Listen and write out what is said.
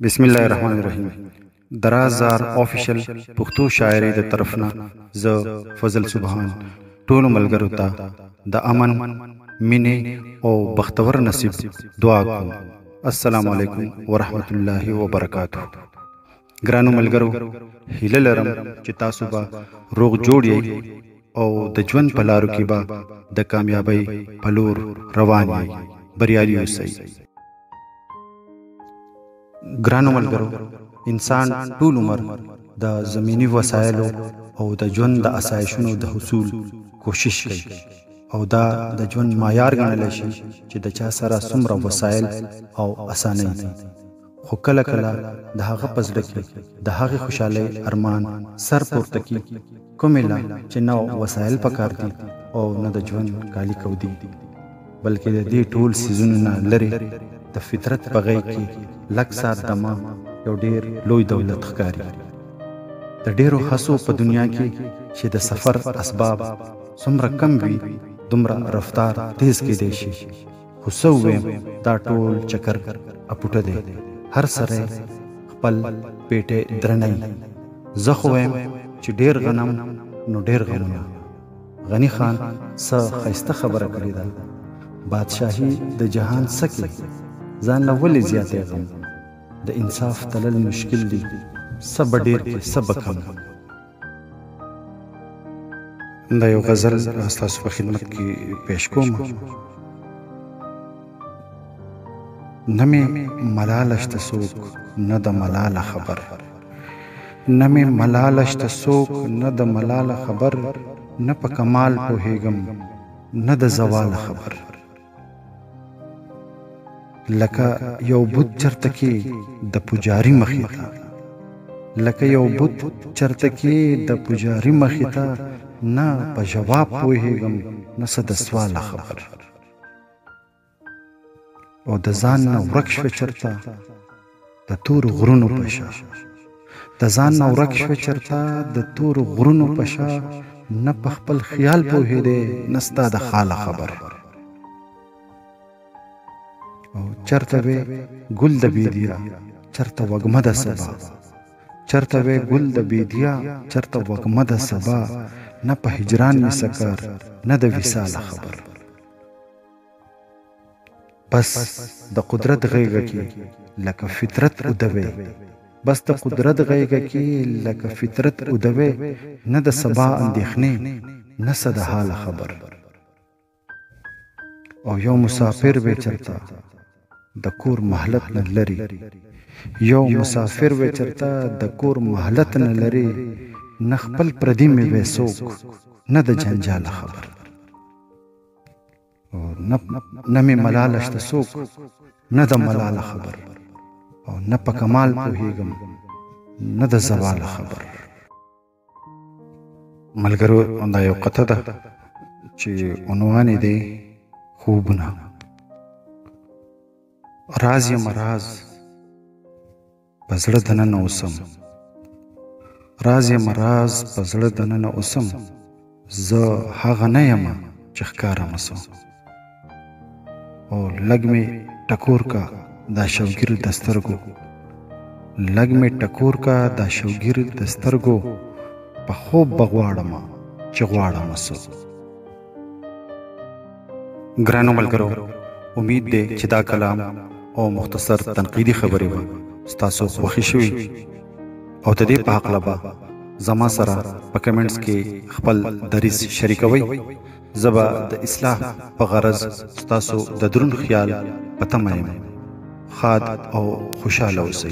بسم الله الرحمن الرحیم. درازار آفیشل پښتو شاعري د طرفنا زه فضل سبحان ټول ملګرو ته د امن مینې او بختور نصیب دعا کوم. السلام علیکم ورحمت الله وبرکاتہ. ګرانو ملګرو، هیله لرم چې تاسو به روغ جوړ یې او د ژوند په لارو کې به د کامیابی په لور روان یې، بریالي اوسئ. ګرانو ملګرو، انسان ټول عمر د زمینی وسایلو او د ژوند د اسایشونو د حصول کوشش کوي او دا د ژوند معیار ګڼل شي چې د چا سره څومره وسایل او اسانۍ دي. خو کله کله د هغه په زړه کې د هغې خوشحالۍ ارمان سر پورته کي، کومې لا چې نه وسایل پکار دي او نه د ژوند کالي کودي، بلکې د دې ټول څیزونو نه لرې د فطرت په غېږ کې لږ ساعت دمه یو ډېر لوی دولت ښکاري. د ډېرو هڅو په دنیا کې چې د سفر اسباب څومره کم وي دومره رفتار تیز کیدی شي. خو څه ووایم، دا ټول چکر اپوټه دی. هر سړی خپل پیټې درنی. زه خو وایم چې ډېر غنم نو ډېر غمونه. غني خان څه ښایسته خبره کړې ده، بادشاهي د جهان څه کې ځان له ولې زیاتې غم. د انصاف تلل مشکل دي، څه به ډېر کې څه به کم. دا یو غزل ستاسو په خدمت کې پیش کوم. نه مې ملاله شته څوک نه د ملاله خبر، نه مې ملاله شته څوک نه د ملاله خبر، نه په کمال پوهېږم نه د زواله خبر. لکه یو بت چرته کې د پجاري مخې ته، لکه یو بت چرته کې د پجاري مخې ته، نه په جواب پوهېږم نه څه د سواله خبر. او د ځان نه ورک شوه چرته د تورو غرونو په شا، د ځان نه ورک شوه چرته د تورو غرونو په شا، نه په خپل خیال پوهېدې نه ستا د خاله خبر. او چرته وې ګل د بیدیا چرته وږمه د سبا، چرته وې ګل د بیدیا چرته وږمه د سبا، نه په هجران مې سکر نه د وصاله خبر. بس د قدرت غېږه کې لکه فطرت ودوې، بس د قدرت غېږه کې لکه فطرت ودوې، نه د سبا اندېښنې نه څه د حاله خبر. او یو مسافر وې چرته د کور مهلت نه لري، یو مسافر وې چرته د کور مهلت نه لري، نه خپل پردي مې وې څوک نه د جنجاله خبر. او نه مې ملاله شته څوک نه د ملاله خبر، او نه په کمال پوهېږم نه د زواله خبر. ملګرو، دا یو قطعه ده چې عنوان یې دی خوبونه. راز یم راز په زړه دننه اوسم، راز یم راز په زړه دننه اوسم، زه هغه نه یم چې ښکاره مسم. او لږ مې ټکور کا دا شوګیر د سترګو، لږ مې ټکور کا دا شوګیر د سترګو، په خوب به غواړم چې غواړم مسو. ګرانو ملګرو، امید دی چې دا کلام او مختصر تنقیدي خبرې به ستاسو خوښې شوي او د دې په هکله به زما سره په کمنټس کې خپل دریځ شریکوئ. زه به د اصلاح په غرض ستاسو د دروند خیال په تمه یم. ښاد او خوشحاله اوسئ.